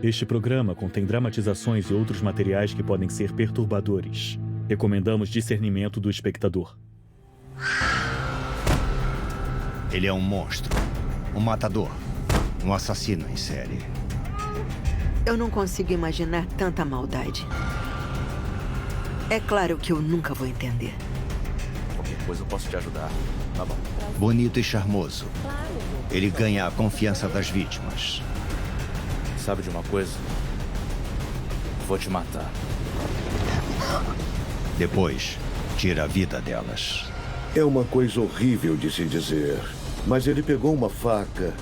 Este programa contém dramatizações e outros materiais que podem ser perturbadores. Recomendamos discernimento do espectador. Ele é um monstro, um matador, um assassino em série. Eu não consigo imaginar tanta maldade. É claro que eu nunca vou entender. Qualquer coisa eu posso te ajudar. Tá bom. Bonito e charmoso. Ele ganha a confiança das vítimas. Sabe de uma coisa? Vou te matar. Depois, tira a vida delas. É uma coisa horrível de se dizer, mas ele pegou uma faca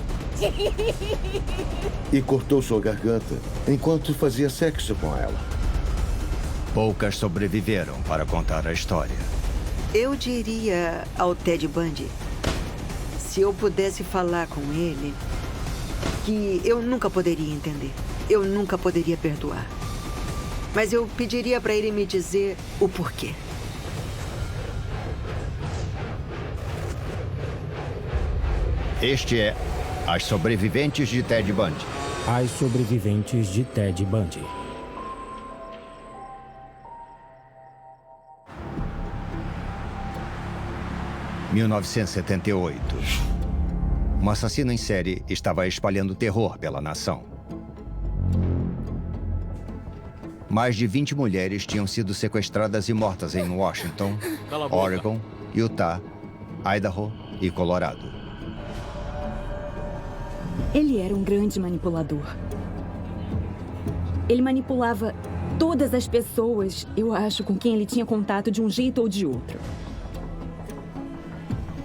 e cortou sua garganta enquanto fazia sexo com ela. Poucas sobreviveram para contar a história. Eu diria ao Ted Bundy, se eu pudesse falar com ele, que eu nunca poderia entender. Eu nunca poderia perdoar. Mas eu pediria para ele me dizer o porquê. Este é As Sobreviventes de Ted Bundy. As Sobreviventes de Ted Bundy. Em 1978. Um assassino em série estava espalhando terror pela nação. Mais de 20 mulheres tinham sido sequestradas e mortas em Washington, Oregon, Utah, Idaho e Colorado. Ele era um grande manipulador. Ele manipulava todas as pessoas, eu acho, com quem ele tinha contato de um jeito ou de outro.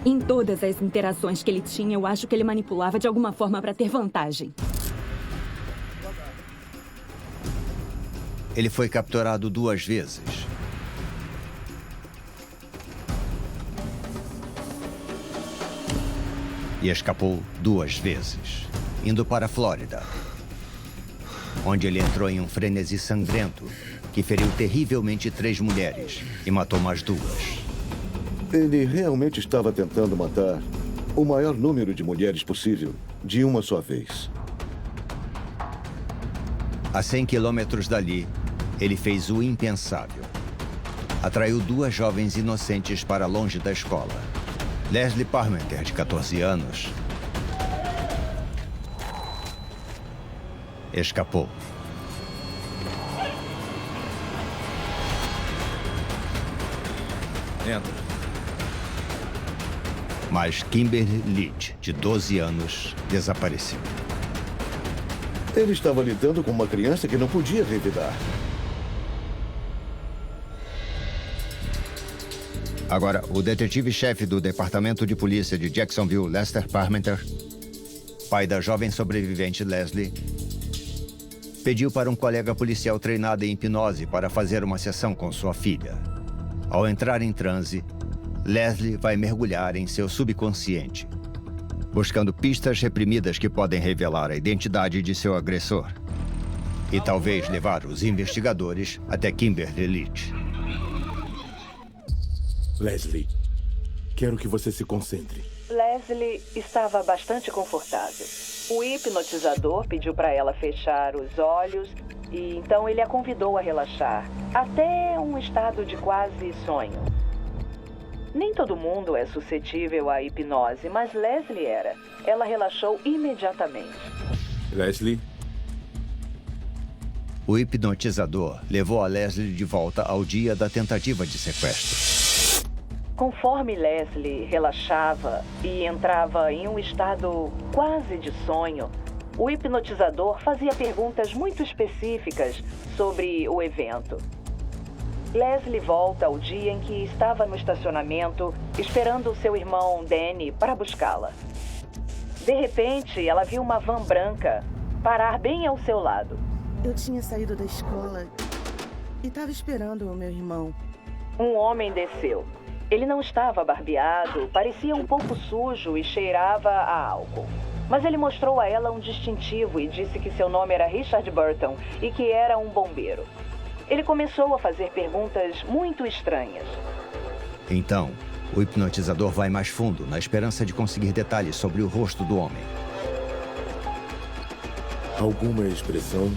Em todas as interações que ele tinha, eu acho que ele manipulava de alguma forma para ter vantagem. Ele foi capturado 2 vezes. E escapou 2 vezes, indo para a Flórida, onde ele entrou em um frenesi sangrento que feriu terrivelmente 3 mulheres e matou mais 2. Ele realmente estava tentando matar o maior número de mulheres possível, de uma só vez. A 100 quilômetros dali, ele fez o impensável. Atraiu 2 jovens inocentes para longe da escola. Leslie Parmenter, de 14 anos, escapou. Entra. Mas Kimberly Leach, de 12 anos, desapareceu. Ele estava lidando com uma criança que não podia revidar. Agora, o detetive-chefe do Departamento de Polícia de Jacksonville, Lester Parmenter, pai da jovem sobrevivente Leslie, pediu para um colega policial treinado em hipnose para fazer uma sessão com sua filha. Ao entrar em transe, Leslie vai mergulhar em seu subconsciente, buscando pistas reprimidas que podem revelar a identidade de seu agressor e talvez levar os investigadores até Kimberly Leach. Leslie, quero que você se concentre. Leslie estava bastante confortável. O hipnotizador pediu para ela fechar os olhos e então ele a convidou a relaxar, até um estado de quase sonho. Nem todo mundo é suscetível à hipnose, mas Leslie era. Ela relaxou imediatamente. Leslie? O hipnotizador levou a Leslie de volta ao dia da tentativa de sequestro. Conforme Leslie relaxava e entrava em um estado quase de sonho, o hipnotizador fazia perguntas muito específicas sobre o evento. Leslie volta ao dia em que estava no estacionamento, esperando seu irmão Danny para buscá-la. De repente, ela viu uma van branca parar bem ao seu lado. Eu tinha saído da escola e estava esperando o meu irmão. Um homem desceu. Ele não estava barbeado, parecia um pouco sujo e cheirava a álcool. Mas ele mostrou a ela um distintivo e disse que seu nome era Richard Burton e que era um bombeiro. Ele começou a fazer perguntas muito estranhas. Então, o hipnotizador vai mais fundo, na esperança de conseguir detalhes sobre o rosto do homem. Alguma expressão?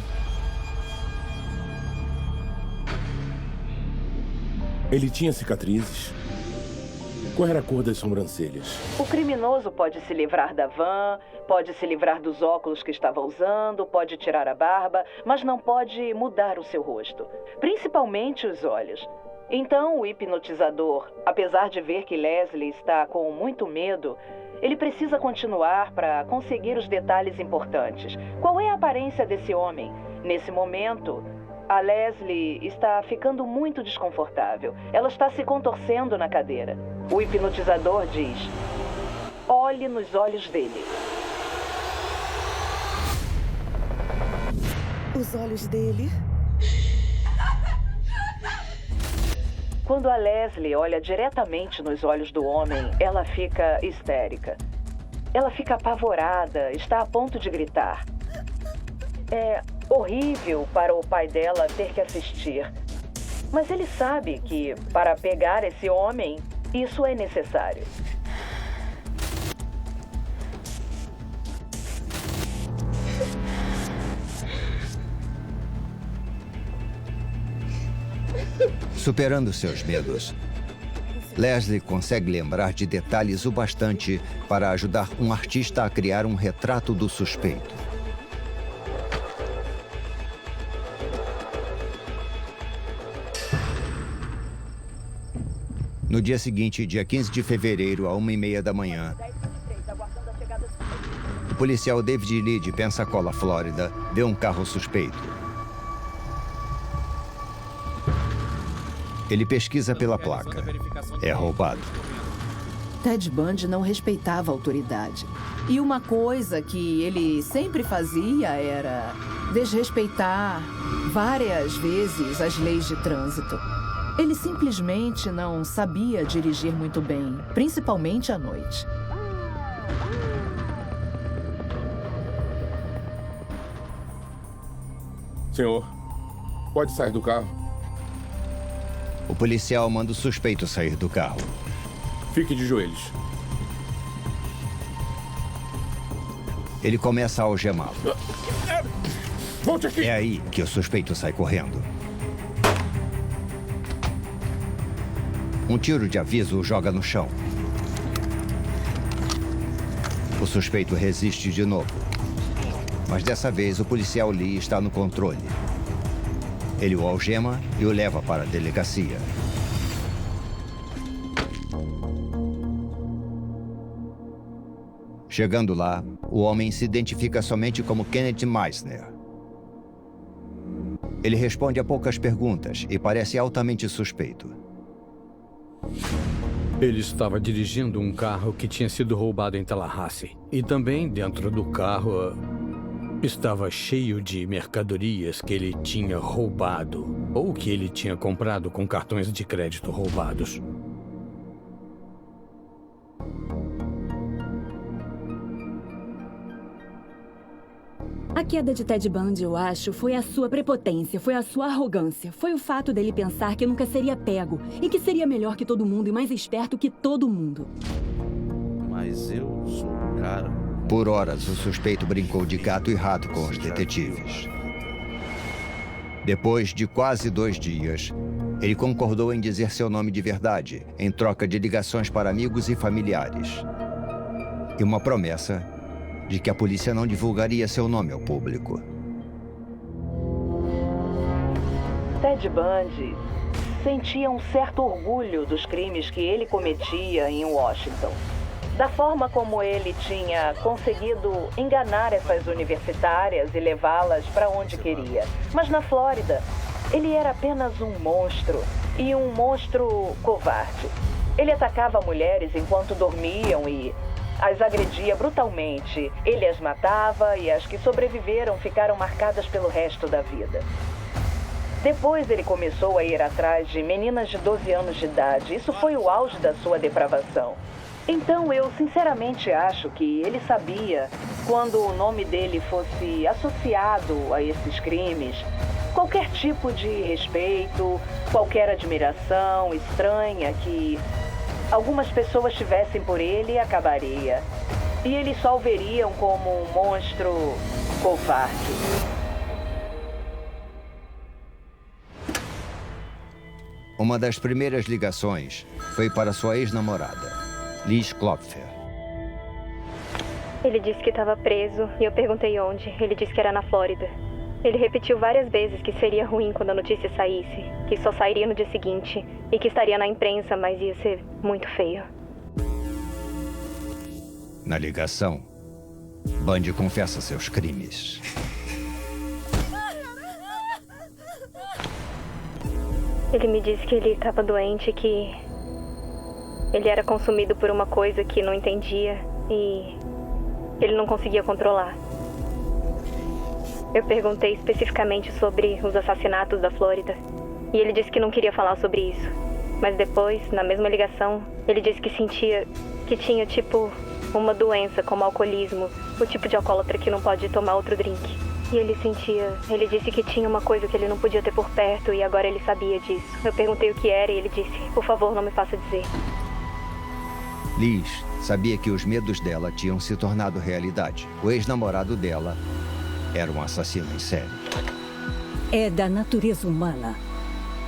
Ele tinha cicatrizes? Qual era a cor das sobrancelhas? O criminoso pode se livrar da van, pode se livrar dos óculos que estava usando, pode tirar a barba, mas não pode mudar o seu rosto, principalmente os olhos. Então, o hipnotizador, apesar de ver que Leslie está com muito medo, ele precisa continuar para conseguir os detalhes importantes. Qual é a aparência desse homem? Nesse momento, a Leslie está ficando muito desconfortável. Ela está se contorcendo na cadeira. O hipnotizador diz: olhe nos olhos dele. Os olhos dele? Quando a Leslie olha diretamente nos olhos do homem, ela fica histérica. Ela fica apavorada, está a ponto de gritar. É horrível para o pai dela ter que assistir. Mas ele sabe que, para pegar esse homem, isso é necessário. Superando seus medos, Leslie consegue lembrar de detalhes o bastante para ajudar um artista a criar um retrato do suspeito. No dia seguinte, dia 15 de fevereiro, à 1h30 da manhã, o policial David Lee, de Pensacola, Flórida, vê um carro suspeito. Ele pesquisa pela placa. É roubado. Ted Bundy não respeitava a autoridade. E uma coisa que ele sempre fazia era desrespeitar várias vezes as leis de trânsito. Ele simplesmente não sabia dirigir muito bem, principalmente à noite. Senhor, pode sair do carro. O policial manda o suspeito sair do carro. Fique de joelhos. Ele começa a algemá-lo. Volte aqui! É aí que o suspeito sai correndo. Um tiro de aviso o joga no chão. O suspeito resiste de novo. Mas dessa vez o policial Lee está no controle. Ele o algema e o leva para a delegacia. Chegando lá, o homem se identifica somente como Kenneth Meissner. Ele responde a poucas perguntas e parece altamente suspeito. Ele estava dirigindo um carro que tinha sido roubado em Tallahassee. E também dentro do carro estava cheio de mercadorias que ele tinha roubado ou que ele tinha comprado com cartões de crédito roubados. A queda de Ted Bundy, eu acho, foi a sua prepotência, foi a sua arrogância. Foi o fato dele pensar que nunca seria pego e que seria melhor que todo mundo e mais esperto que todo mundo. Mas eu sou o cara. Por horas, o suspeito brincou de gato e rato com os detetives. Depois de quase 2 dias, ele concordou em dizer seu nome de verdade, em troca de ligações para amigos e familiares. E uma promessa de que a polícia não divulgaria seu nome ao público. Ted Bundy sentia um certo orgulho dos crimes que ele cometia em Washington. Da forma como ele tinha conseguido enganar essas universitárias e levá-las para onde queria. Mas na Flórida, ele era apenas um monstro, e um monstro covarde. Ele atacava mulheres enquanto dormiam e as agredia brutalmente. Ele as matava e as que sobreviveram ficaram marcadas pelo resto da vida. Depois ele começou a ir atrás de meninas de 12 anos de idade. Isso foi o auge da sua depravação. Então eu sinceramente acho que ele sabia, quando o nome dele fosse associado a esses crimes, qualquer tipo de respeito, qualquer admiração estranha que algumas pessoas tivessem por ele acabaria. e eles só o veriam como um monstro covarde. Uma das primeiras ligações foi para sua ex-namorada, Liz Klopfer. Ele disse que estava preso e eu perguntei onde. Ele disse que era na Flórida. Ele repetiu várias vezes que seria ruim quando a notícia saísse, que só sairia no dia seguinte e que estaria na imprensa, mas ia ser muito feio. Na ligação, Bundy confessa seus crimes. Ele me disse que ele estava doente, que ele era consumido por uma coisa que não entendia e ele não conseguia controlar. Eu perguntei especificamente sobre os assassinatos da Flórida e ele disse que não queria falar sobre isso. Mas depois, na mesma ligação, ele disse que sentia que tinha, uma doença como alcoolismo, o tipo de alcoólatra que não pode tomar outro drink. E ele disse que tinha uma coisa que ele não podia ter por perto e agora ele sabia disso. Eu perguntei o que era e ele disse, por favor, não me faça dizer. Liz sabia que os medos dela tinham se tornado realidade. O ex-namorado dela era um assassino em série. É da natureza humana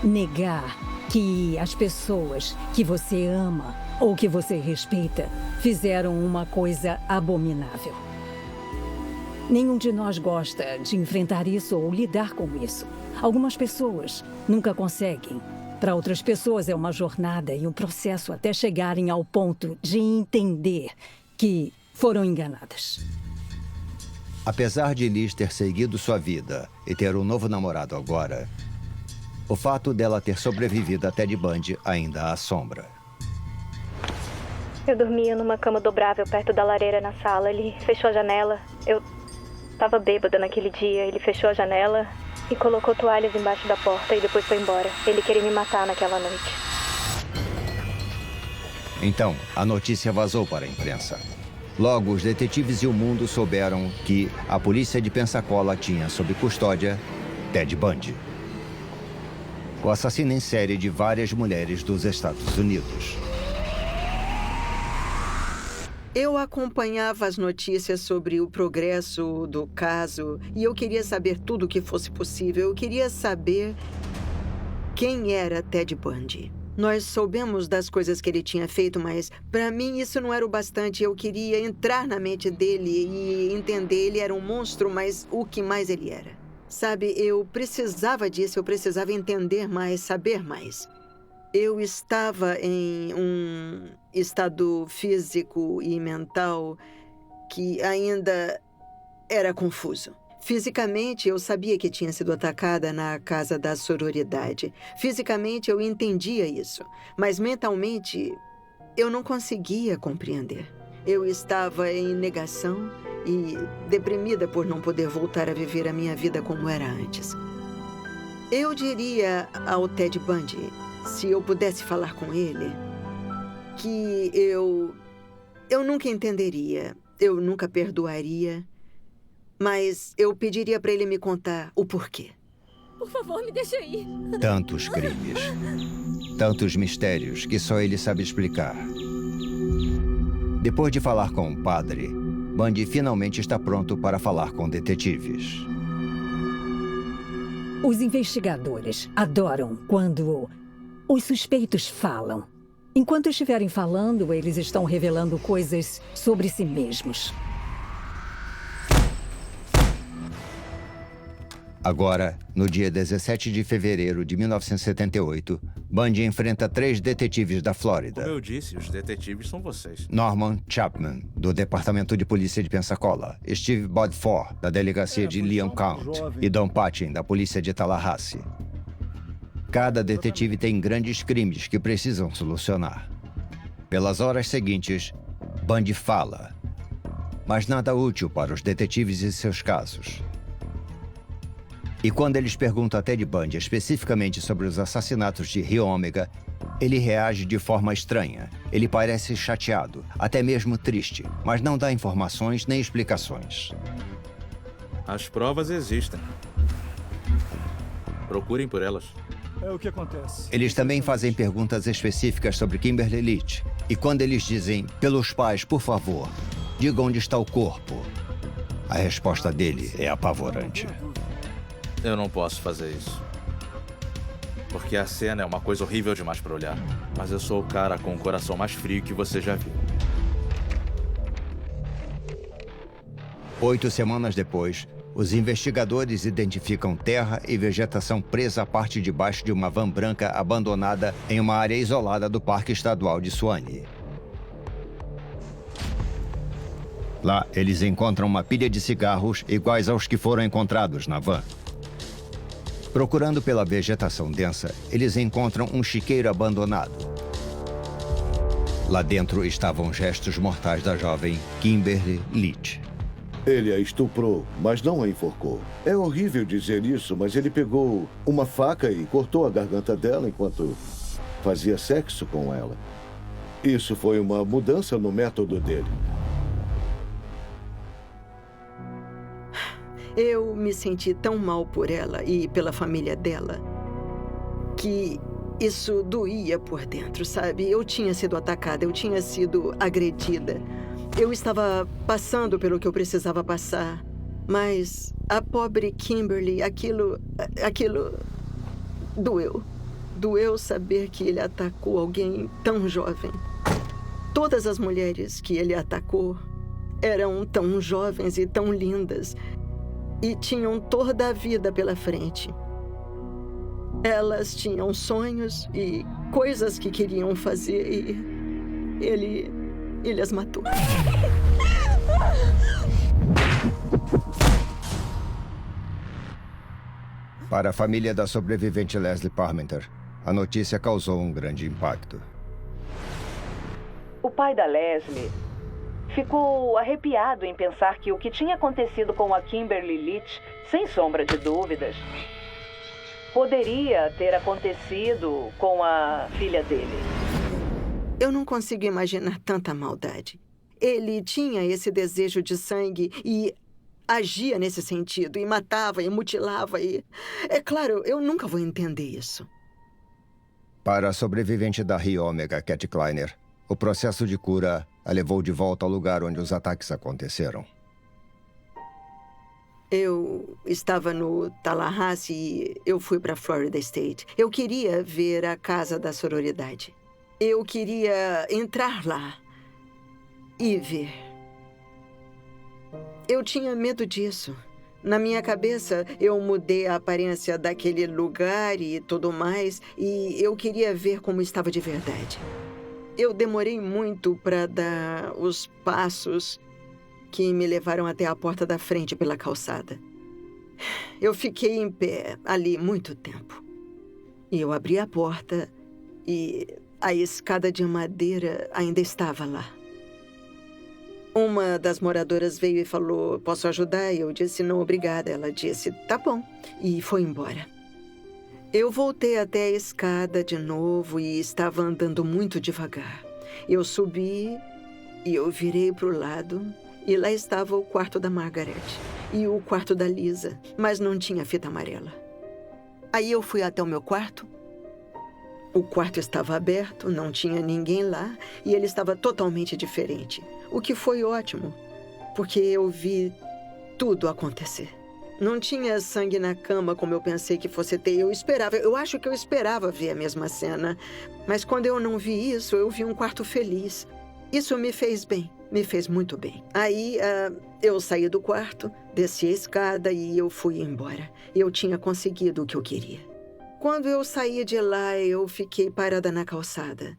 negar que as pessoas que você ama ou que você respeita fizeram uma coisa abominável. Nenhum de nós gosta de enfrentar isso ou lidar com isso. Algumas pessoas nunca conseguem. Para outras pessoas é uma jornada e um processo até chegarem ao ponto de entender que foram enganadas. Apesar de Liz ter seguido sua vida e ter um novo namorado agora, o fato dela ter sobrevivido a Ted Bundy ainda a assombra. Eu dormia numa cama dobrável perto da lareira na sala. Ele fechou a janela. Eu estava bêbada naquele dia. Ele fechou a janela e colocou toalhas embaixo da porta e depois foi embora. Ele queria me matar naquela noite. Então, a notícia vazou para a imprensa. Logo, os detetives e o mundo souberam que a polícia de Pensacola tinha sob custódia Ted Bundy, o assassino em série de várias mulheres dos Estados Unidos. Eu acompanhava as notícias sobre o progresso do caso e eu queria saber tudo o que fosse possível. Eu queria saber quem era Ted Bundy. Nós soubemos das coisas que ele tinha feito, mas para mim isso não era o bastante. Eu queria entrar na mente dele e entender. Ele era um monstro, mas o que mais ele era? Sabe, eu precisava disso, eu precisava entender mais, saber mais. Eu estava em um estado físico e mental que ainda era confuso. Fisicamente, eu sabia que tinha sido atacada na casa da sororidade. Fisicamente, eu entendia isso. Mas mentalmente, eu não conseguia compreender. Eu estava em negação e deprimida por não poder voltar a viver a minha vida como era antes. Eu diria ao Ted Bundy, se eu pudesse falar com ele, que eu nunca entenderia, eu nunca perdoaria, mas eu pediria para ele me contar o porquê. Por favor, me deixa ir. Tantos crimes, tantos mistérios que só ele sabe explicar. Depois de falar com o padre, Bundy finalmente está pronto para falar com detetives. Os investigadores adoram quando os suspeitos falam. Enquanto estiverem falando, eles estão revelando coisas sobre si mesmos. Agora, no dia 17 de fevereiro de 1978, Bundy enfrenta 3 detetives da Flórida. Como eu disse, os detetives são vocês. Norman Chapman, do Departamento de Polícia de Pensacola, Steve Bodford, da Delegacia de Leon County, e Don Patchen, da Polícia de Tallahassee. Cada detetive tem grandes crimes que precisam solucionar. Pelas horas seguintes, Bundy fala, mas nada útil para os detetives e seus casos. E quando eles perguntam a Ted Bundy especificamente sobre os assassinatos de Rio Ômega, ele reage de forma estranha. Ele parece chateado, até mesmo triste, mas não dá informações nem explicações. As provas existem. Procurem por elas. É o que acontece. Eles também fazem perguntas específicas sobre Kimberly Leach. E quando eles dizem, pelos pais, por favor, Diga onde está o corpo. A resposta dele é apavorante. Eu não posso fazer isso. Porque a cena é uma coisa horrível demais para olhar. Mas eu sou o cara com o coração mais frio que você já viu. 8 semanas depois, os investigadores identificam terra e vegetação presa à parte de baixo de uma van branca abandonada em uma área isolada do Parque Estadual de Suwannee. Lá, eles encontram uma pilha de cigarros iguais aos que foram encontrados na van. Procurando pela vegetação densa, eles encontram um chiqueiro abandonado. Lá dentro estavam os restos mortais da jovem Kimberly Leach. Ele a estuprou, mas não a enforcou. É horrível dizer isso, mas ele pegou uma faca e cortou a garganta dela enquanto fazia sexo com ela. Isso foi uma mudança no método dele. Eu me senti tão mal por ela e pela família dela que isso doía por dentro, sabe? Eu tinha sido atacada, eu tinha sido agredida. Eu estava passando pelo que eu precisava passar. Mas a pobre Kimberly, aquilo doeu. Doeu saber que ele atacou alguém tão jovem. Todas as mulheres que ele atacou eram tão jovens e tão lindas. E tinham toda a vida pela frente. Elas tinham sonhos e coisas que queriam fazer e ele as matou. Para a família da sobrevivente Leslie Parmenter, a notícia causou um grande impacto. O pai da Leslie ficou arrepiado em pensar que o que tinha acontecido com a Kimberly Leach, sem sombra de dúvidas, poderia ter acontecido com a filha dele. Eu não consigo imaginar tanta maldade. Ele tinha esse desejo de sangue e agia nesse sentido, e matava, e mutilava, e... É claro, eu nunca vou entender isso. Para a sobrevivente da Rio Omega, Cat Kleiner, o processo de cura a levou de volta ao lugar onde os ataques aconteceram. Eu estava no Tallahassee e eu fui para Florida State. Eu queria ver a casa da sororidade. Eu queria entrar lá e ver. Eu tinha medo disso. Na minha cabeça, eu mudei a aparência daquele lugar e tudo mais, e eu queria ver como estava de verdade. Eu demorei muito para dar os passos que me levaram até a porta da frente pela calçada. Eu fiquei em pé ali muito tempo. E eu abri a porta e a escada de madeira ainda estava lá. Uma das moradoras veio e falou, posso ajudar? E eu disse, não, obrigada. Ela disse, tá bom. E foi embora. Eu voltei até a escada de novo e estava andando muito devagar. Eu subi e eu virei para o lado e lá estava o quarto da Margaret e o quarto da Lisa, mas não tinha fita amarela. Aí eu fui até o meu quarto. O quarto estava aberto, não tinha ninguém lá e ele estava totalmente diferente. O que foi ótimo, porque eu vi tudo acontecer. Não tinha sangue na cama como eu pensei que fosse ter. Eu acho que eu esperava ver a mesma cena. Mas quando eu não vi isso, eu vi um quarto feliz. Isso me fez bem, me fez muito bem. Aí eu saí do quarto, desci a escada e eu fui embora. Eu tinha conseguido o que eu queria. Quando eu saí de lá, eu fiquei parada na calçada.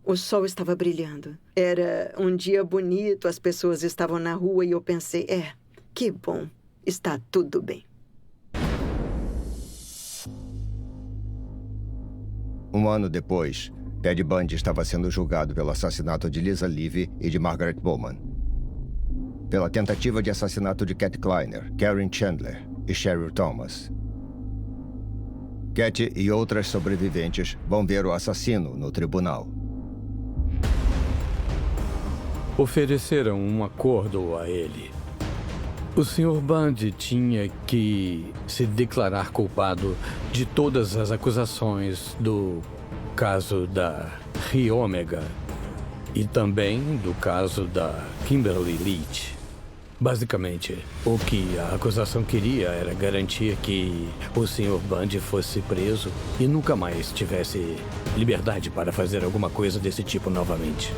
O sol estava brilhando. Era um dia bonito, as pessoas estavam na rua e eu pensei, que bom. Está tudo bem. Um ano depois, Ted Bundy estava sendo julgado pelo assassinato de Lisa Levy e de Margaret Bowman. Pela tentativa de assassinato de Cat Kleiner, Karen Chandler e Cheryl Thomas. Cat e outras sobreviventes vão ver o assassino no tribunal. Ofereceram um acordo a ele. O Sr. Bundy tinha que se declarar culpado de todas as acusações do caso da Rio Omega E também do caso da Kimberly Leach. Basicamente, o que a acusação queria era garantir que o Sr. Bundy fosse preso e nunca mais tivesse liberdade para fazer alguma coisa desse tipo novamente.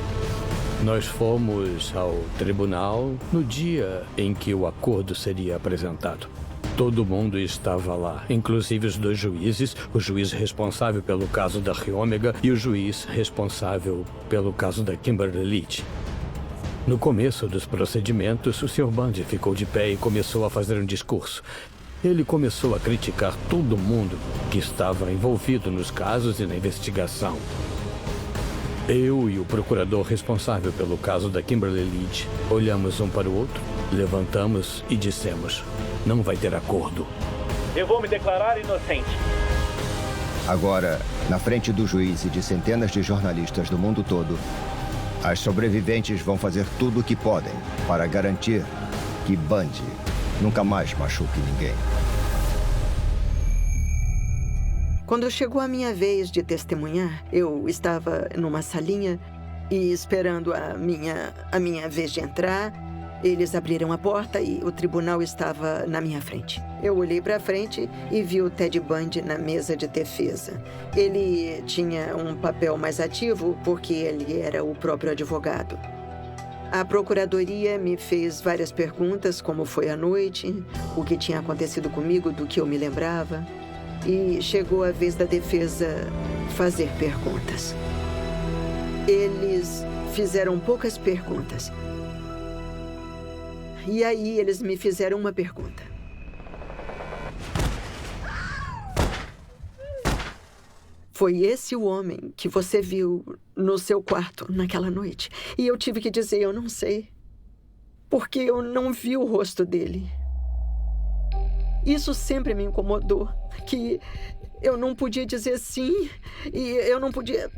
Nós fomos ao tribunal no dia em que o acordo seria apresentado. Todo mundo estava lá, inclusive os 2 juízes, o juiz responsável pelo caso da Ômega e o juiz responsável pelo caso da Kimberly Leach. No começo dos procedimentos, o Sr. Bundy ficou de pé e começou a fazer um discurso. Ele começou a criticar todo mundo que estava envolvido nos casos e na investigação. Eu e o procurador responsável pelo caso da Kimberly Leach olhamos um para o outro, levantamos e dissemos: não vai ter acordo. Eu vou me declarar inocente. Agora, na frente do juiz e de centenas de jornalistas do mundo todo, as sobreviventes vão fazer tudo o que podem para garantir que Bundy nunca mais machuque ninguém. Quando chegou a minha vez de testemunhar, eu estava numa salinha e esperando a minha vez de entrar. Eles abriram a porta e o tribunal estava na minha frente. Eu olhei para frente e vi o Ted Bundy na mesa de defesa. Ele tinha um papel mais ativo porque ele era o próprio advogado. A procuradoria me fez várias perguntas, como foi a noite, o que tinha acontecido comigo, do que eu me lembrava. E chegou a vez da defesa fazer perguntas. Eles fizeram poucas perguntas. E aí eles me fizeram uma pergunta. Foi esse o homem que você viu no seu quarto naquela noite? E eu tive que dizer, eu não sei. Porque eu não vi o rosto dele. Isso sempre me incomodou. Que eu não podia dizer sim. E eu não podia...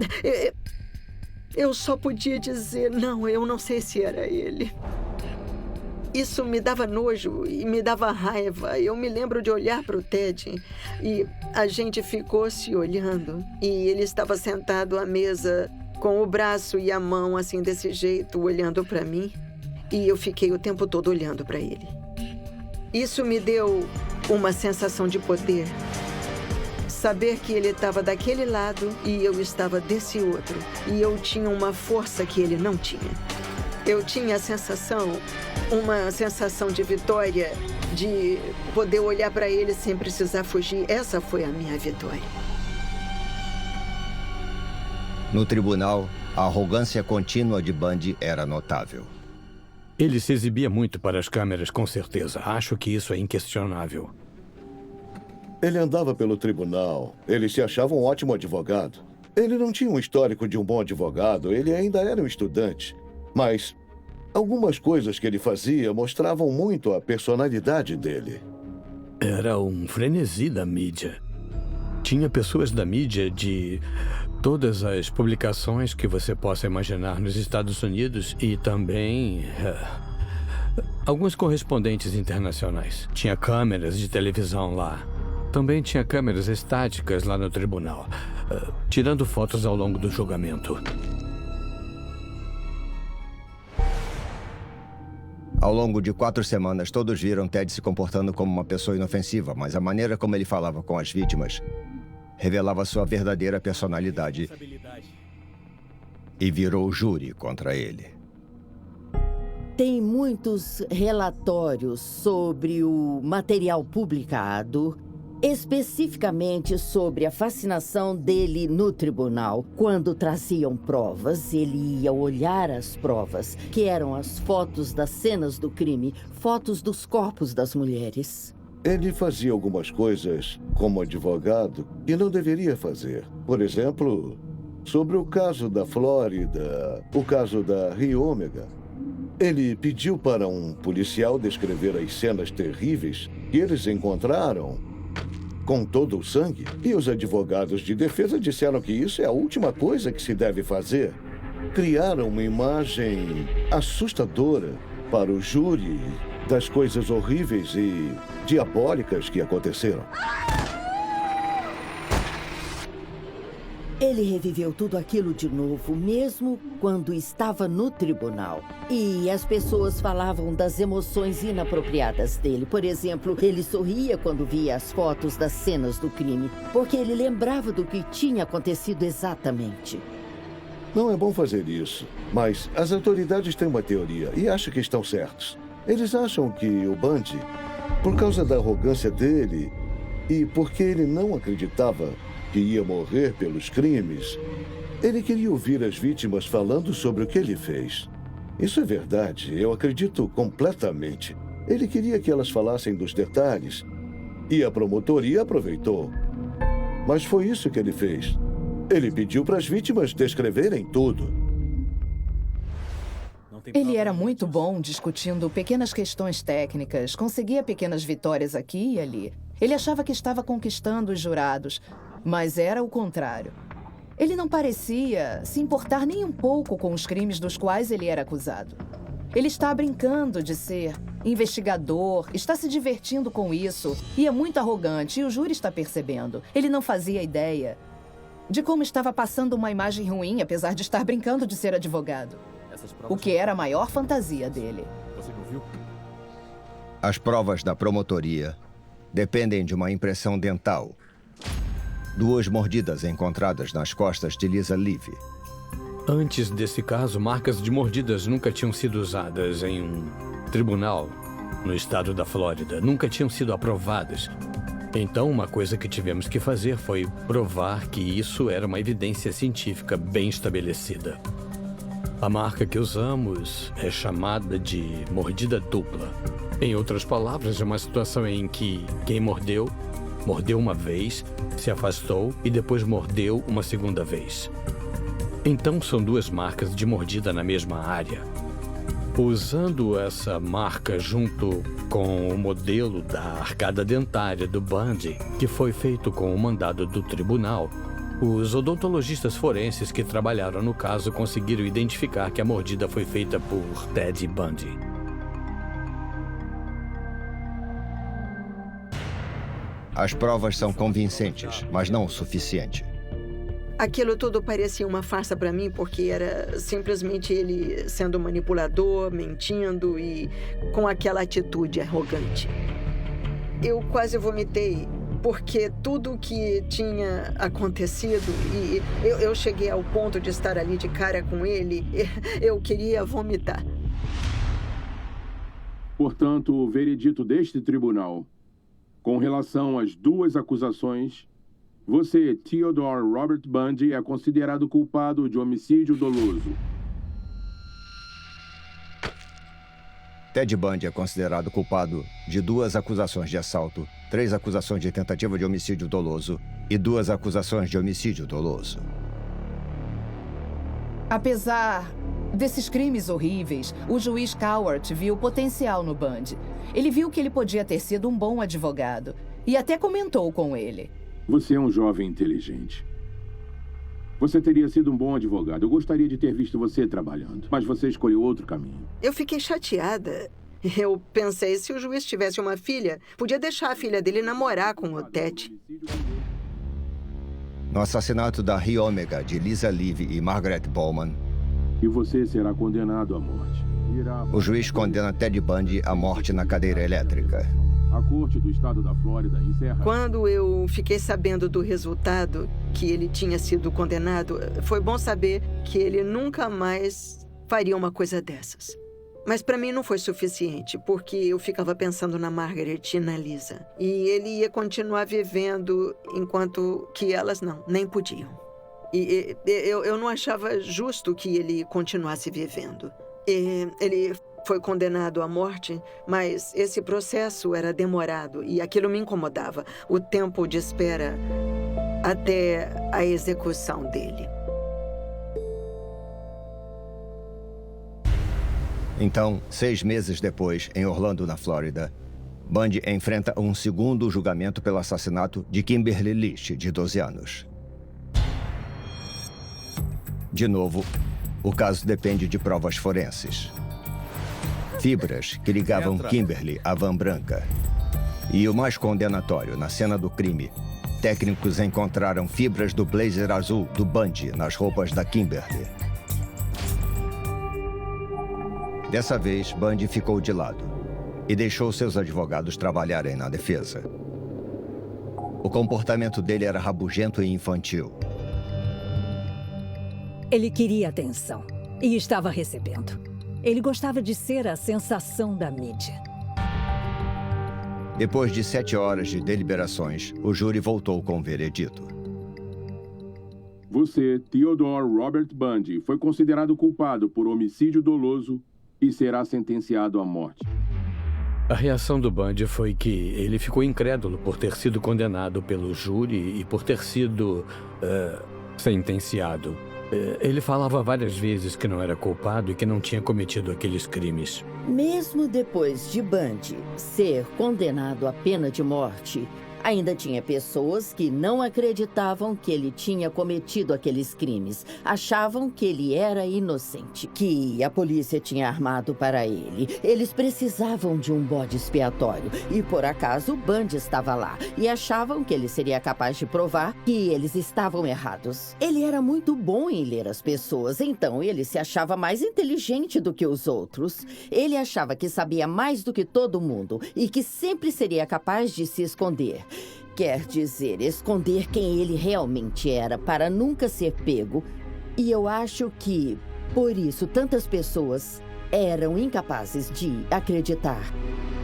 Eu só podia dizer, não, eu não sei se era ele. Isso me dava nojo e me dava raiva. Eu me lembro de olhar para o Ted e a gente ficou se olhando. E ele estava sentado à mesa com o braço e a mão assim desse jeito, olhando para mim. E eu fiquei o tempo todo olhando para ele. Isso me deu uma sensação de poder. Saber que ele estava daquele lado e eu estava desse outro. E eu tinha uma força que ele não tinha. Eu tinha uma sensação de vitória, de poder olhar para ele sem precisar fugir. Essa foi a minha vitória. No tribunal, a arrogância contínua de Bundy era notável. Ele se exibia muito para as câmeras, com certeza. Acho que isso é inquestionável. Ele andava pelo tribunal. Ele se achava um ótimo advogado. Ele não tinha um histórico de um bom advogado. Ele ainda era um estudante. Mas algumas coisas que ele fazia mostravam muito a personalidade dele. Era um frenesi da mídia. Tinha pessoas da mídia de todas as publicações que você possa imaginar nos Estados Unidos e também alguns correspondentes internacionais. Tinha câmeras de televisão lá. Também tinha câmeras estáticas lá no tribunal, tirando fotos ao longo do julgamento. Ao longo de 4 semanas, todos viram Ted se comportando como uma pessoa inofensiva, mas a maneira como ele falava com as vítimas revelava sua verdadeira personalidade e virou júri contra ele. Tem muitos relatórios sobre o material publicado, especificamente sobre a fascinação dele no tribunal. Quando traziam provas, ele ia olhar as provas, que eram as fotos das cenas do crime, fotos dos corpos das mulheres. Ele fazia algumas coisas como advogado que não deveria fazer. Por exemplo, sobre o caso da Flórida, o caso da Ômega. Ele pediu para um policial descrever as cenas terríveis que eles encontraram com todo o sangue. E os advogados de defesa disseram que isso é a última coisa que se deve fazer. Criaram uma imagem assustadora para o júri das coisas horríveis e diabólicas que aconteceram. Ele reviveu tudo aquilo de novo, mesmo quando estava no tribunal. E as pessoas falavam das emoções inapropriadas dele. Por exemplo, ele sorria quando via as fotos das cenas do crime, porque ele lembrava do que tinha acontecido exatamente. Não é bom fazer isso, mas as autoridades têm uma teoria e acham que estão certos. Eles acham que o Bundy, por causa da arrogância dele e porque ele não acreditava que ia morrer pelos crimes, ele queria ouvir as vítimas falando sobre o que ele fez. Isso é verdade, eu acredito completamente. Ele queria que elas falassem dos detalhes e a promotoria aproveitou. Mas foi isso que ele fez. Ele pediu para as vítimas descreverem tudo. Ele era muito bom discutindo pequenas questões técnicas, conseguia pequenas vitórias aqui e ali. Ele achava que estava conquistando os jurados, mas era o contrário. Ele não parecia se importar nem um pouco com os crimes dos quais ele era acusado. Ele está brincando de ser investigador, está se divertindo com isso e é muito arrogante, e o júri está percebendo. Ele não fazia ideia de como estava passando uma imagem ruim, apesar de estar brincando de ser advogado. O que era a maior fantasia dele. Você não viu? As provas da promotoria dependem de uma impressão dental. 2 mordidas encontradas nas costas de Lisa Levy. Antes desse caso, marcas de mordidas nunca tinham sido usadas em um tribunal no estado da Flórida. Nunca tinham sido aprovadas. Então, uma coisa que tivemos que fazer foi provar que isso era uma evidência científica bem estabelecida. A marca que usamos é chamada de mordida dupla. Em outras palavras, é uma situação em que quem mordeu uma vez, se afastou e depois mordeu uma segunda vez. Então, são 2 marcas de mordida na mesma área. Usando essa marca junto com o modelo da arcada dentária do Bundy, que foi feito com o mandado do tribunal, os odontologistas forenses que trabalharam no caso conseguiram identificar que a mordida foi feita por Ted Bundy. As provas são convincentes, mas não o suficiente. Aquilo tudo parecia uma farsa para mim, porque era simplesmente ele sendo manipulador, mentindo e com aquela atitude arrogante. Eu quase vomitei, porque tudo que tinha acontecido, e eu cheguei ao ponto de estar ali de cara com ele, eu queria vomitar. Portanto, o veredito deste tribunal, com relação às 2 acusações, você, Theodore Robert Bundy, é considerado culpado de homicídio doloso. Ted Bundy é considerado culpado de 2 acusações de assalto, 3 acusações de tentativa de homicídio doloso e 2 acusações de homicídio doloso. Apesar desses crimes horríveis, o juiz Cowart viu potencial no Bundy. Ele viu que ele podia ter sido um bom advogado e até comentou com ele. Você é um jovem inteligente. Você teria sido um bom advogado. Eu gostaria de ter visto você trabalhando, mas você escolheu outro caminho. Eu fiquei chateada. Eu pensei, se o juiz tivesse uma filha, podia deixar a filha dele namorar com o Ted. No assassinato da Rhi Omega de Lisa Levy e Margaret Bowman, e você será condenado à morte. O juiz condena Ted Bundy à morte na cadeira elétrica. A Corte do Estado da Flórida encerra... Quando eu fiquei sabendo do resultado, que ele tinha sido condenado, foi bom saber que ele nunca mais faria uma coisa dessas. Mas para mim não foi suficiente, porque eu ficava pensando na Margaret e na Lisa. E ele ia continuar vivendo enquanto que elas não, nem podiam. E eu não achava justo que ele continuasse vivendo. Ele foi condenado à morte, mas esse processo era demorado e aquilo me incomodava. O tempo de espera até a execução dele. Então, 6 meses depois, em Orlando, na Flórida, Bundy enfrenta um segundo julgamento pelo assassinato de Kimberly List, de 12 anos. De novo, o caso depende de provas forenses. Fibras que ligavam Kimberly à van branca. E o mais condenatório, na cena do crime, técnicos encontraram fibras do blazer azul do Bundy nas roupas da Kimberly. Dessa vez, Bundy ficou de lado e deixou seus advogados trabalharem na defesa. O comportamento dele era rabugento e infantil. Ele queria atenção e estava recebendo. Ele gostava de ser a sensação da mídia. Depois de 7 horas de deliberações, o júri voltou com o veredito. Você, Theodore Robert Bundy, foi considerado culpado por homicídio doloso e será sentenciado à morte. A reação do Bundy foi que ele ficou incrédulo por ter sido condenado pelo júri e por ter sido sentenciado. Ele falava várias vezes que não era culpado e que não tinha cometido aqueles crimes. Mesmo depois de Bundy ser condenado à pena de morte, ainda tinha pessoas que não acreditavam que ele tinha cometido aqueles crimes. Achavam que ele era inocente, que a polícia tinha armado para ele. Eles precisavam de um bode expiatório. E, por acaso, Bundy estava lá. E achavam que ele seria capaz de provar que eles estavam errados. Ele era muito bom em ler as pessoas, então ele se achava mais inteligente do que os outros. Ele achava que sabia mais do que todo mundo e que sempre seria capaz de se esconder. Quer dizer, esconder quem ele realmente era para nunca ser pego. E eu acho que, por isso, tantas pessoas eram incapazes de acreditar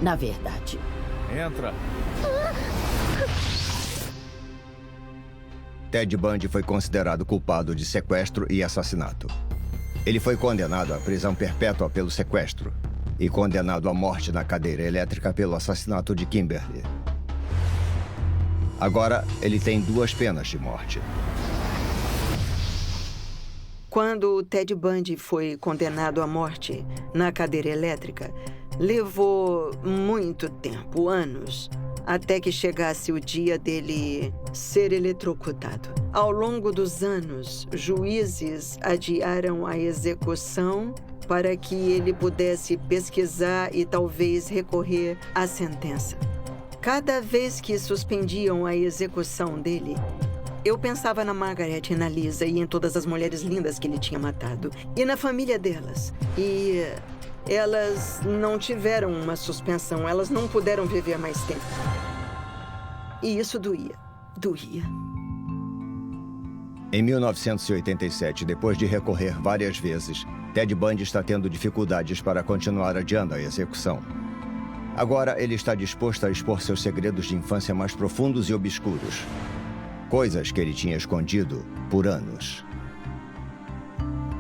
na verdade. Entra. Ted Bundy foi considerado culpado de sequestro e assassinato. Ele foi condenado à prisão perpétua pelo sequestro e condenado à morte na cadeira elétrica pelo assassinato de Kimberly. Agora, ele tem 2 penas de morte. Quando o Ted Bundy foi condenado à morte na cadeira elétrica, levou muito tempo, anos, até que chegasse o dia dele ser eletrocutado. Ao longo dos anos, juízes adiaram a execução para que ele pudesse pesquisar e talvez recorrer à sentença. Cada vez que suspendiam a execução dele, eu pensava na Margaret e na Lisa e em todas as mulheres lindas que ele tinha matado. E na família delas. E elas não tiveram uma suspensão, elas não puderam viver mais tempo. E isso doía. Em 1987, depois de recorrer várias vezes, Ted Bundy está tendo dificuldades para continuar adiando a execução. Agora, ele está disposto a expor seus segredos de infância mais profundos e obscuros. Coisas que ele tinha escondido por anos.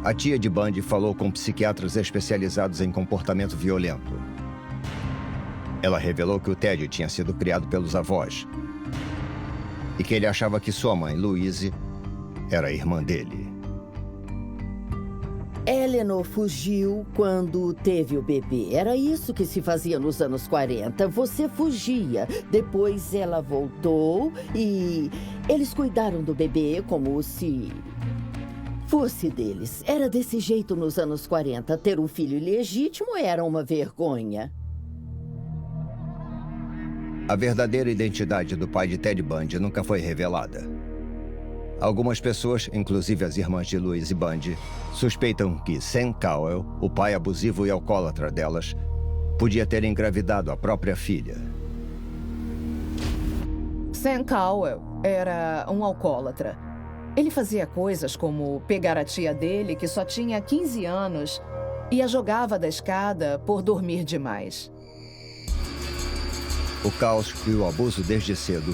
A tia de Bundy falou com psiquiatras especializados em comportamento violento. Ela revelou que o Ted tinha sido criado pelos avós e que ele achava que sua mãe, Louise, era a irmã dele. Eleanor fugiu quando teve o bebê. Era isso que se fazia nos anos 40. Você fugia. Depois ela voltou e eles cuidaram do bebê como se fosse deles. Era desse jeito nos anos 40. Ter um filho ilegítimo era uma vergonha. A verdadeira identidade do pai de Ted Bundy nunca foi revelada. Algumas pessoas, inclusive as irmãs de Louise Bundy, suspeitam que Sam Cowell, o pai abusivo e alcoólatra delas, podia ter engravidado a própria filha. Sam Cowell era um alcoólatra. Ele fazia coisas como pegar a tia dele, que só tinha 15 anos, e a jogava da escada por dormir demais. O caos e o abuso desde cedo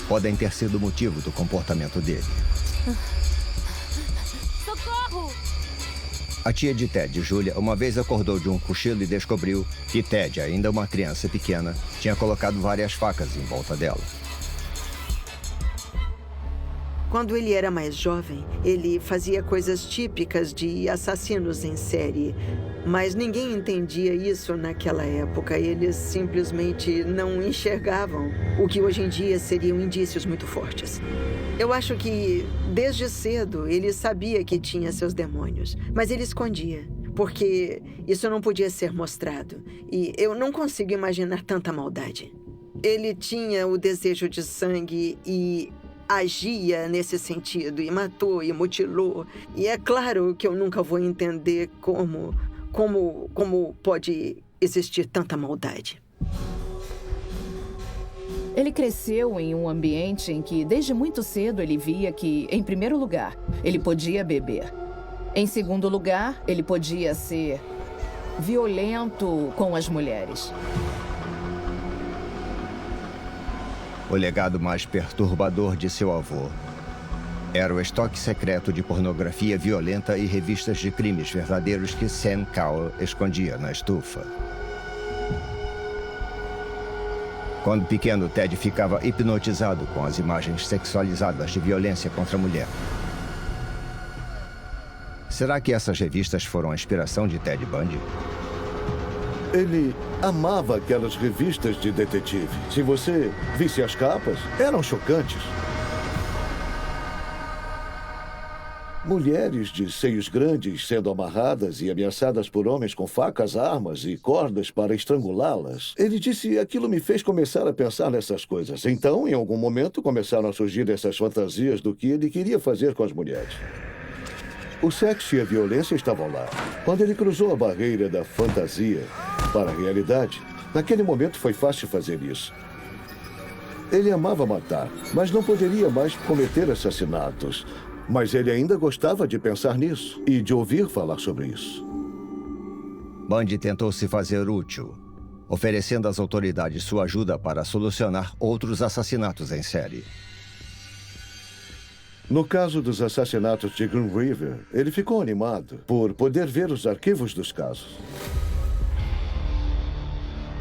podem ter sido o motivo do comportamento dele. Socorro! A tia de Ted, Julia, uma vez acordou de um cochilo e descobriu que Ted, ainda uma criança pequena, tinha colocado várias facas em volta dela. Quando ele era mais jovem, ele fazia coisas típicas de assassinos em série. Mas ninguém entendia isso naquela época. Eles simplesmente não enxergavam o que hoje em dia seriam indícios muito fortes. Eu acho que, desde cedo, ele sabia que tinha seus demônios, mas ele escondia, porque isso não podia ser mostrado. E eu não consigo imaginar tanta maldade. Ele tinha o desejo de sangue e agia nesse sentido e matou e mutilou. E é claro que eu nunca vou entender como pode existir tanta maldade. Ele cresceu em um ambiente em que, desde muito cedo, ele via que, em primeiro lugar, ele podia beber. Em segundo lugar, ele podia ser violento com as mulheres. O legado mais perturbador de seu avô era o estoque secreto de pornografia violenta e revistas de crimes verdadeiros que Sam Cowell escondia na estufa. Quando pequeno, Ted ficava hipnotizado com as imagens sexualizadas de violência contra a mulher. Será que essas revistas foram a inspiração de Ted Bundy? Ele amava aquelas revistas de detetive. Se você visse as capas, eram chocantes. Mulheres de seios grandes sendo amarradas e ameaçadas por homens com facas, armas e cordas para estrangulá-las. Ele disse: aquilo me fez começar a pensar nessas coisas. Então, em algum momento, começaram a surgir essas fantasias do que ele queria fazer com as mulheres. O sexo e a violência estavam lá. Quando ele cruzou a barreira da fantasia para a realidade, naquele momento foi fácil fazer isso. Ele amava matar, mas não poderia mais cometer assassinatos. Mas ele ainda gostava de pensar nisso e de ouvir falar sobre isso. Bundy tentou se fazer útil, oferecendo às autoridades sua ajuda para solucionar outros assassinatos em série. No caso dos assassinatos de Green River, ele ficou animado por poder ver os arquivos dos casos.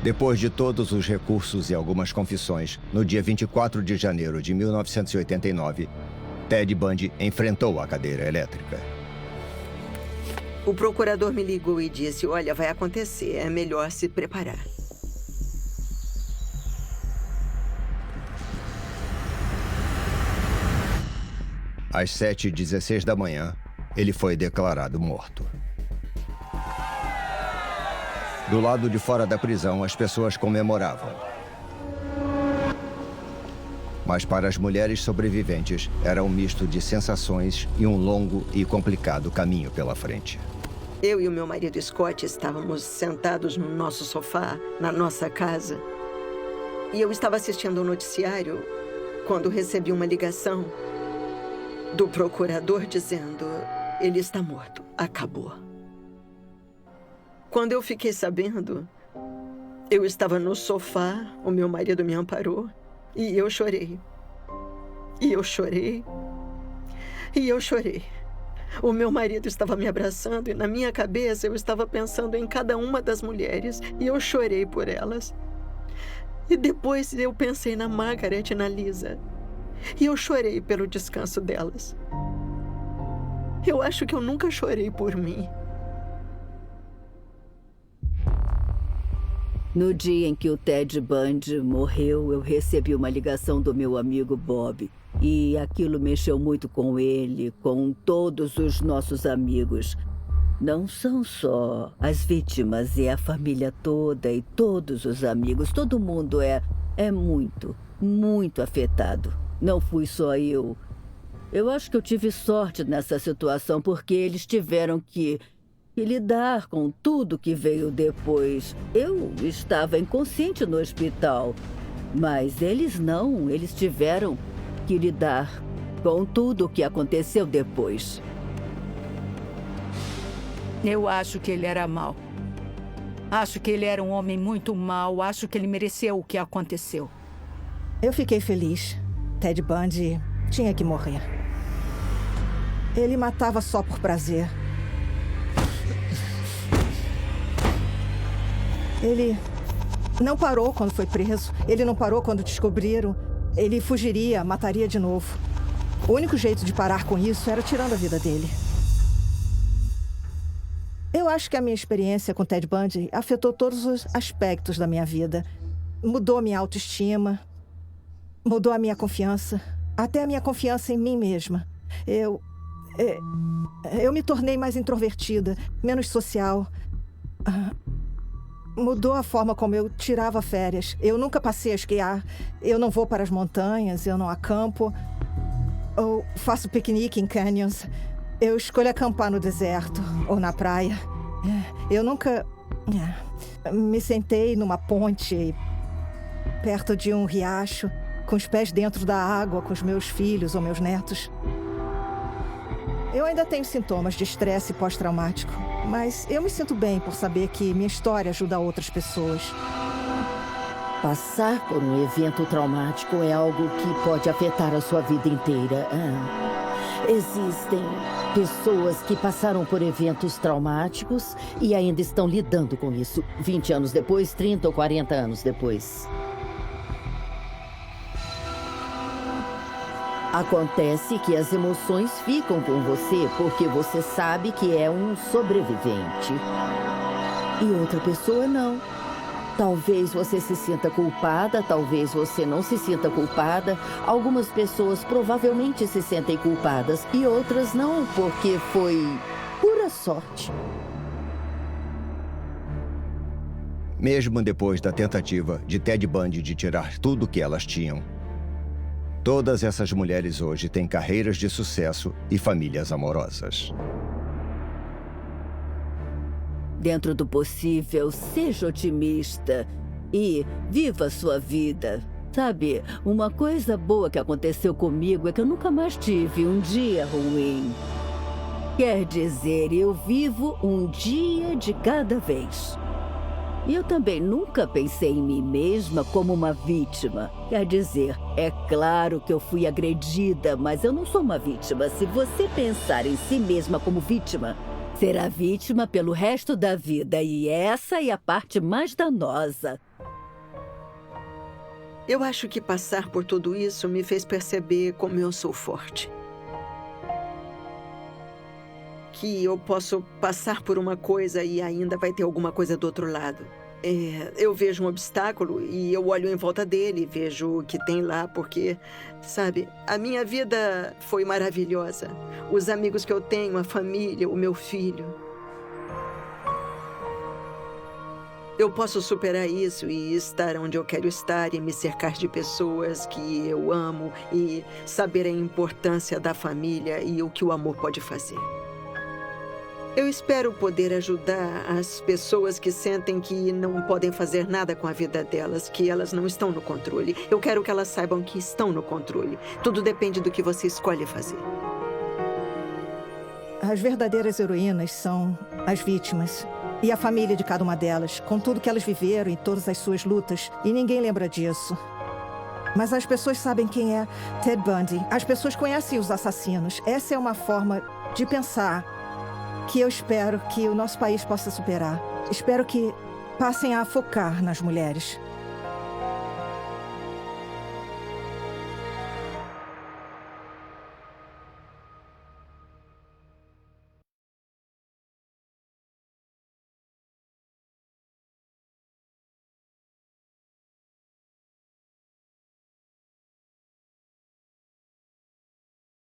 Depois de todos os recursos e algumas confissões, no dia 24 de janeiro de 1989, Ted Bundy enfrentou a cadeira elétrica. O procurador me ligou e disse: olha, vai acontecer, é melhor se preparar. Às 7h16 da manhã, ele foi declarado morto. Do lado de fora da prisão, as pessoas comemoravam. Mas para as mulheres sobreviventes, era um misto de sensações e um longo e complicado caminho pela frente. Eu e o meu marido Scott estávamos sentados no nosso sofá, na nossa casa. E eu estava assistindo ao noticiário quando recebi uma ligação do procurador dizendo: ele está morto, acabou. Quando eu fiquei sabendo, eu estava no sofá, o meu marido me amparou. E eu chorei. E eu chorei. E eu chorei. O meu marido estava me abraçando e na minha cabeça eu estava pensando em cada uma das mulheres e eu chorei por elas. E depois eu pensei na Margaret e na Lisa. E eu chorei pelo descanso delas. Eu acho que eu nunca chorei por mim. No dia em que o Ted Bundy morreu, eu recebi uma ligação do meu amigo Bob. E aquilo mexeu muito com ele, com todos os nossos amigos. Não são só as vítimas, é a família toda e todos os amigos. Todo mundo é muito, muito afetado. Não fui só eu. Eu acho que eu tive sorte nessa situação porque eles tiveram que lidar com tudo que veio depois. Eu estava inconsciente no hospital, mas eles não. Eles tiveram que lidar com tudo o que aconteceu depois. Eu acho que ele era mau. Acho que ele era um homem muito mau. Acho que ele mereceu o que aconteceu. Eu fiquei feliz. Ted Bundy tinha que morrer. Ele matava só por prazer. Ele não parou quando foi preso. Ele não parou quando descobriram. Ele fugiria, mataria de novo. O único jeito de parar com isso era tirando a vida dele. Eu acho que a minha experiência com Ted Bundy afetou todos os aspectos da minha vida. Mudou a minha autoestima, mudou a minha confiança, até a minha confiança em mim mesma. Eu me tornei mais introvertida, menos social. Mudou a forma como eu tirava férias. Eu nunca passei a esquiar. Eu não vou para as montanhas, eu não acampo. ou faço piquenique em canyons. Eu escolho acampar no deserto ou na praia. Eu nunca me sentei numa ponte perto de um riacho, com os pés dentro da água, com os meus filhos ou meus netos. Eu ainda tenho sintomas de estresse pós-traumático, mas eu me sinto bem por saber que minha história ajuda outras pessoas. Passar por um evento traumático é algo que pode afetar a sua vida inteira. Existem pessoas que passaram por eventos traumáticos e ainda estão lidando com isso 20 anos depois, 30 ou 40 anos depois. Acontece que as emoções ficam com você porque você sabe que é um sobrevivente. E outra pessoa não. Talvez você se sinta culpada, talvez você não se sinta culpada. Algumas pessoas provavelmente se sentem culpadas e outras não, porque foi pura sorte. Mesmo depois da tentativa de Ted Bundy de tirar tudo o que elas tinham, todas essas mulheres hoje têm carreiras de sucesso e famílias amorosas. Dentro do possível, seja otimista e viva sua vida. Sabe, uma coisa boa que aconteceu comigo é que eu nunca mais tive um dia ruim. Quer dizer, eu vivo um dia de cada vez. E eu também nunca pensei em mim mesma como uma vítima. Quer dizer, é claro que eu fui agredida, mas eu não sou uma vítima. Se você pensar em si mesma como vítima, será vítima pelo resto da vida. E essa é a parte mais danosa. Eu acho que passar por tudo isso me fez perceber como eu sou forte. Que eu posso passar por uma coisa e ainda vai ter alguma coisa do outro lado. Eu vejo um obstáculo e eu olho em volta dele, vejo o que tem lá, porque, sabe, a minha vida foi maravilhosa. Os amigos que eu tenho, a família, o meu filho. Eu posso superar isso e estar onde eu quero estar e me cercar de pessoas que eu amo e saber a importância da família e o que o amor pode fazer. Eu espero poder ajudar as pessoas que sentem que não podem fazer nada com a vida delas, que elas não estão no controle. Eu quero que elas saibam que estão no controle. Tudo depende do que você escolhe fazer. As verdadeiras heroínas são as vítimas e a família de cada uma delas, com tudo que elas viveram e todas as suas lutas, e ninguém lembra disso. Mas as pessoas sabem quem é Ted Bundy. As pessoas conhecem os assassinos. Essa é uma forma de pensar que eu espero que o nosso país possa superar. Espero que passem a focar nas mulheres.